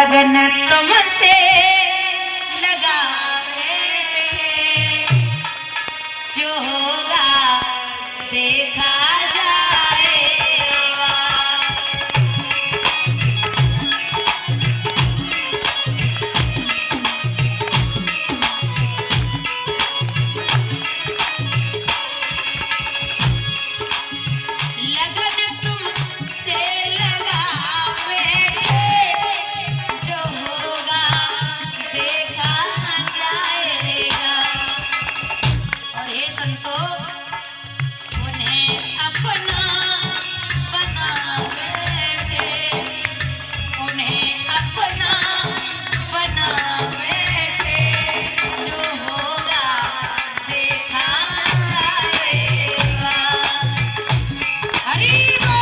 लगन तुमसे लगावे जो होगा देखा जाएगा। लगन तुमसे लगावे जो होगा देखा जाएगा। और हे संतो, उन्हें अपना बनावे थे, उन्हें अपना बनावे थे जो होगा देखा जाएगा। हरि बोल।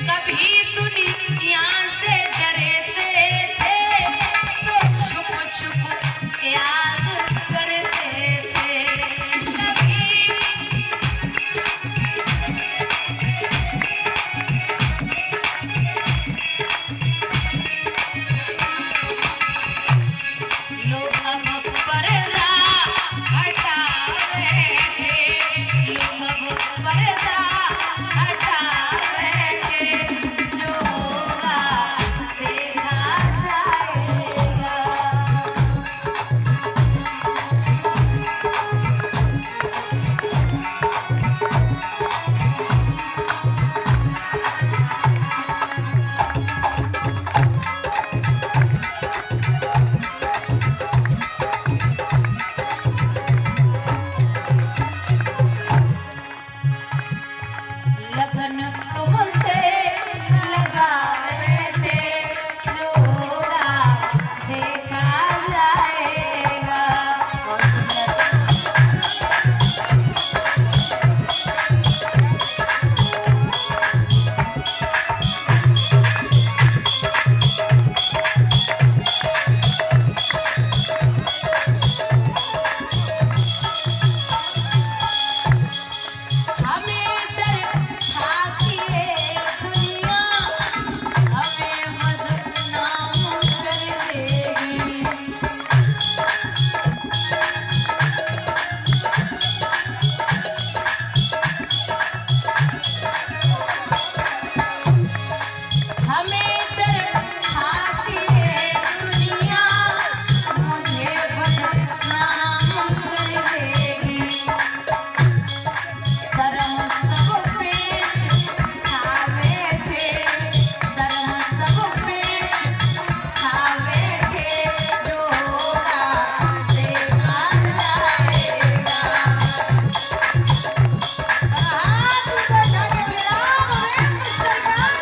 कभी दुनिया से डरते थे तो छुप छुप याद करते थे। कभी लोग अब पर्दा हटावे थे, लोग अब पर्दा हटावे थे जो होगा देखा जाएगा। लगन तुमसे लगावे थे जो होगा देखा जाएगा। बहुत सुंदर। हमें डर खाकिए दुनिया हमें बदनाम कर देगी। हमें डर खाकिए दुनिया मुझे बदनाम कर देगी। शर्म सब पेच खावे थे, शर्म सब पेच खावे थे जो होगा देखा जाएगा। हाथ बढ़ा के विराम में सरकार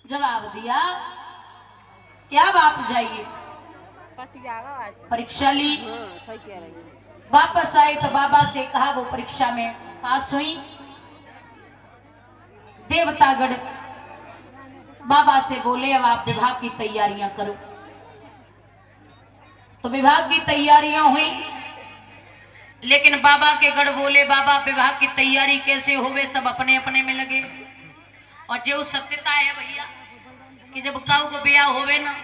जवाब दिया। क्या बाप जाइए परीक्षा ली, सही कह रही है। वापस आए तो बाबा से कहा, वो परीक्षा में पास हुई। देवतागढ़ बाबा से बोले, अब आप विभाग की तैयारियां करो। तो विभाग की तैयारियां हुई, लेकिन बाबा के गढ़ बोले, बाबा विभाग की तैयारी कैसे होवे, सब अपने अपने में लगे। और जो सत्यता है भैया कि जब काऊ को ब्याह होवे ना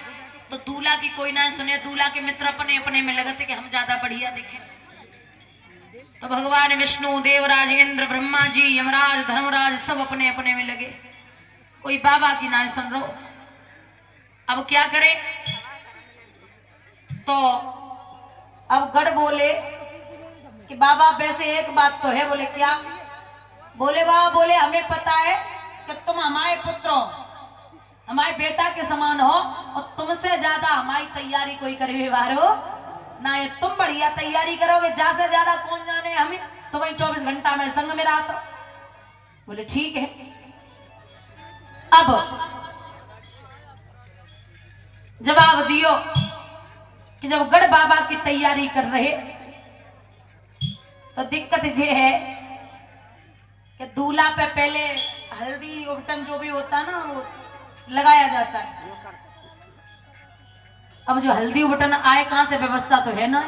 तो दूल्हा की कोई ना सुने, दूल्हा के मित्र अपने अपने में लगते कि हम ज्यादा बढ़िया दिखे। तो भगवान विष्णु, देवराज इंद्र, ब्रह्मा जी, यमराज, धर्मराज सब अपने अपने में लगे, कोई बाबा की ना सुन रहो। अब क्या करे? तो अब गढ़ बोले कि बाबा वैसे एक बात तो है। बोले क्या? बोले बाबा, बोले हमें पता है कि तुम हमारे पुत्र हो, हमारे बेटा के समान हो और तुमसे ज्यादा हमारी तैयारी कोई करे वारो ना। ये तुम बढ़िया तैयारी करोगे, ज्यादा से ज्यादा कौन जाने हमें, तो वही 24 घंटा में संग में रहा था। बोले ठीक है। अब जवाब दियो कि जब गढ़ बाबा की तैयारी कर रहे तो दिक्कत ये है कि दूल्हा पे पहले हल्दी उपटन जो भी होता है ना वो लगाया जाता है। अब जो हल्दी उपटन आए कहां से, व्यवस्था तो है ना,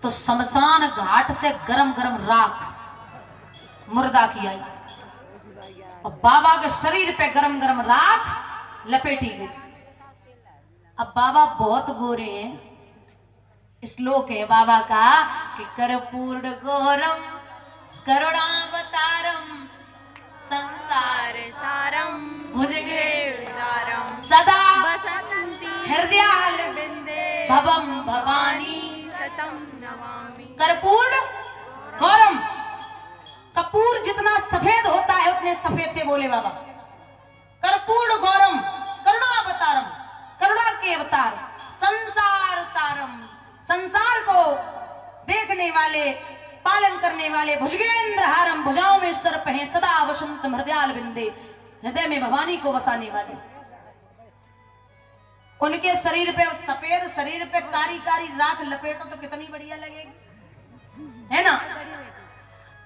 तो शमशान घाट से गरम गरम राख मुर्दा की आई और बाबा के शरीर पे गरम गरम राख लपेटी गई। अब बाबा बहुत गोरे हैं, श्लोक है बाबा का कि कर्पूर गौरम करुणावतारम संसार सारम भुजगेन्द्रम सदा हृदयाल भवम भवानी सतम नमामि। कर्पूर गौरम, कपूर जितना सफेद होता है उतने सफेद थे बोले बाबा। कर्पूर गौरम करुणावतारम, करुणा के अवतार, संसार सारम, संसार को देखने वाले पालन करने वाले, भुजगेंद्र हारम, भुजाओं में सर्प हैं, सदा वसंत हृदयाल बिंदे, हृदय में भवानी को बसाने वाले। उनके शरीर पे सफेद, शरीर पे कारी कारी राख लपेटो तो कितनी बढ़िया लगेगी, है ना।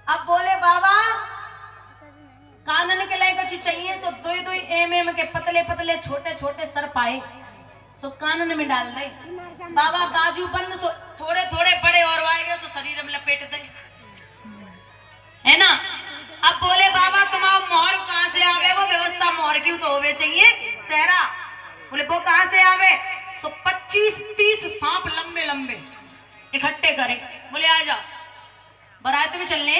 अब बोले बाबा कानन के लिए कुछ चाहिए, सो 2-2 mm के पतले पतले छोटे छोटे सर्प आए, सो कानन में डाल दे बाबा। बाजू बंद, सो थोड़े थोड़े बड़े और आएंगे सो शरीर में लपेट दे, है ना। अब बोले बाबा तुम मोहर कहां से आवे, वो व्यवस्था मोहर की तो होवे चाहिए सहरा। बोले वो कहां से आवे, सो 25-30 सांप लंबे लंबे इकट्ठे करे। बोले आ जाओ बारात में चलने।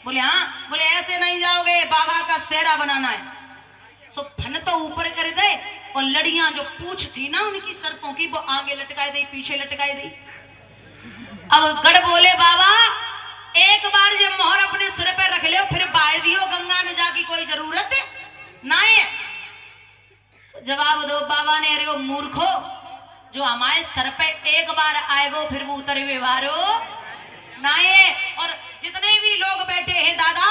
बोले हाँ। बोले ऐसे नहीं जाओगे, बाबा का सेहरा बनाना है। सो फन तो ऊपर कर दे और लड़ियां जो पूछ थी ना उनकी सर्पों की, वो आगे लटकाई दी पीछे लटकाई दी। अब गढ़ बोले बाबा एक बार जब मोहर अपने सिर पे रख लियो फिर बाहर दियो गंगा में जाके कोई जरूरत ना है। जवाब दो बाबा ने, अरे ओ मूर्खो, जो हमारे सर पे एक बार आएगो फिर वो उतरे व्यवहारो ना है। और जितने भी लोग बैठे हैं दादा,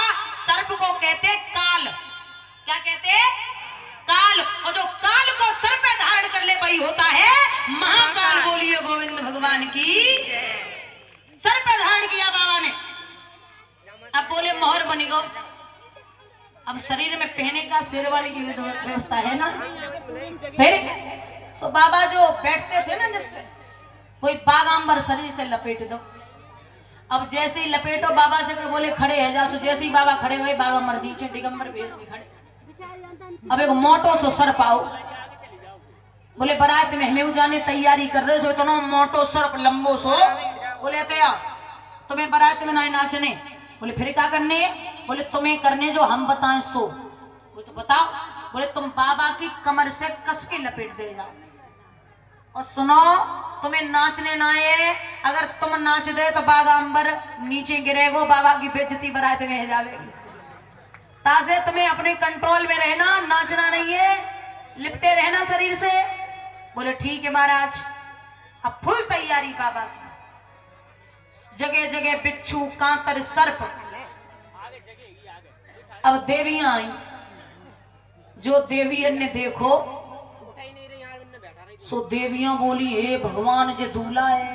सर्प को कहते काल, क्या कहते काल, और जो काल को सर पे धारण कर ले वही होता है महाकाल। बोलिए गोविंद भगवान की। सर पे धारण किया बाबा ने। अब बोले मोहर बनी गो। अब शरीर में पहने का शेर वाली की व्यवस्था है ना। फिर सो बाबा जो बैठते थे ना जिसपे, कोई बागांबर शरीर से लपेट दो। अब जैसे ही लपेटो बाबा से बोले खड़े है जाओ, सो जैसे ही बाबा खड़े हुए बागांबर नीचे दिगंबर भेष में खड़े। अब एक मोटो सो सर पाओ। बोले बारात में हमें जाने तैयारी कर रहे सो, इतना मोटो सर्प लंबो सो। बोले तया तुम्हें बारात में ना नाचने। बोले फिर क्या करने। बोले तुम्हें करने जो हम बताएं सो। बोले तो बताओ। बोले तुम बाबा की कमर से कस के लपेट दे जाओ और सुनो तुम्हें नाचने ना है, अगर तुम नाच दे तो बागांबर नीचे गिरेगो, बाबा की बेइज्जती बारात में जावेगी। ताजे तुम्हें अपने कंट्रोल में रहना, नाचना नहीं है, लिपटे रहना शरीर से। बोले ठीक है महाराज। अब फुल तैयारी बाबा की, जगह जगह बिच्छू कांतर सर्प। अब देवियां आई, जो देवियन ने देखो सो देवियां बोली हे भगवान जे दूल्हा है,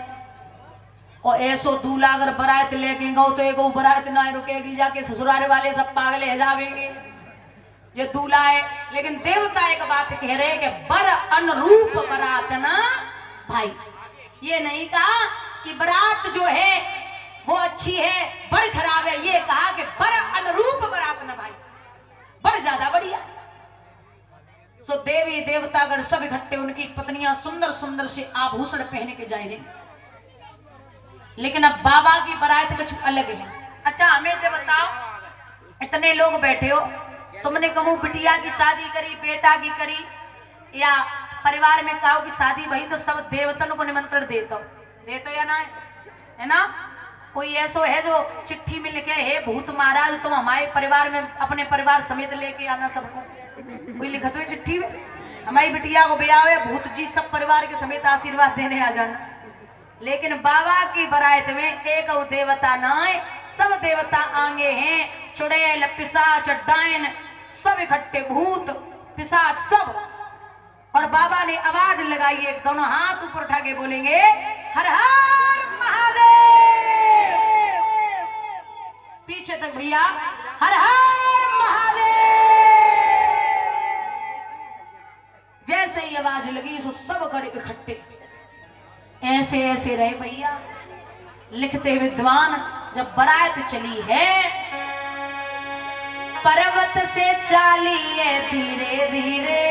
और ऐसो दूल्हा अगर बारात लेके गो तो एक बारात ना रुकेगी, जाके ससुराल वाले सब पागल है जावेंगे जे दूल्हा है। लेकिन देवता एक बात कह रहे कि बर अनुरूप बारात ना भाई। ये नहीं कहा कि बारात जो है वो अच्छी है बर खराब है, ये कहा कि बर अनुरूप बारात ना भाई, बर ज्यादा बढ़िया। सो देवी देवतागण सब इकट्ठे, उनकी पत्नियां सुंदर सुंदर से आभूषण पहन के जाए रहे। लेकिन अब बाबा की बारात कुछ अलग है। अच्छा हमें जो बताओ, इतने लोग बैठे हो, तुमने कहूँ बिटिया की शादी करी, बेटा की करी, या परिवार में कहो कि शादी भई, तो सब देवतन को निमंत्रण देते या ना, है ना। कोई ऐसो है जो चिट्ठी में लिखे हे भूत महाराज तुम हमारे परिवार में अपने परिवार समेत लेके आना सबको, कोई लिखा तो चिट्ठी में हमारी बिटिया को ब्यावे भूत जी सब परिवार के समेत आशीर्वाद देने आ जाना। लेकिन बाबा की बरायत में एक देवता ना है, सब देवता आगे हैं। चुड़ैल पिशाच डायन सब इकट्ठे, भूत पिशाच सब। और बाबा ने आवाज लगाई, एक दोनों हाथ ऊपर उठा के बोलेंगे हर हर महादेव। पीछे तक भैया हर हर महादेव। जैसे ही आवाज लगी सो सब गड़े इकट्ठे ऐसे ऐसे रहे भैया। लिखते विद्वान जब बारात चली है पर्वत से चाली है धीरे धीरे,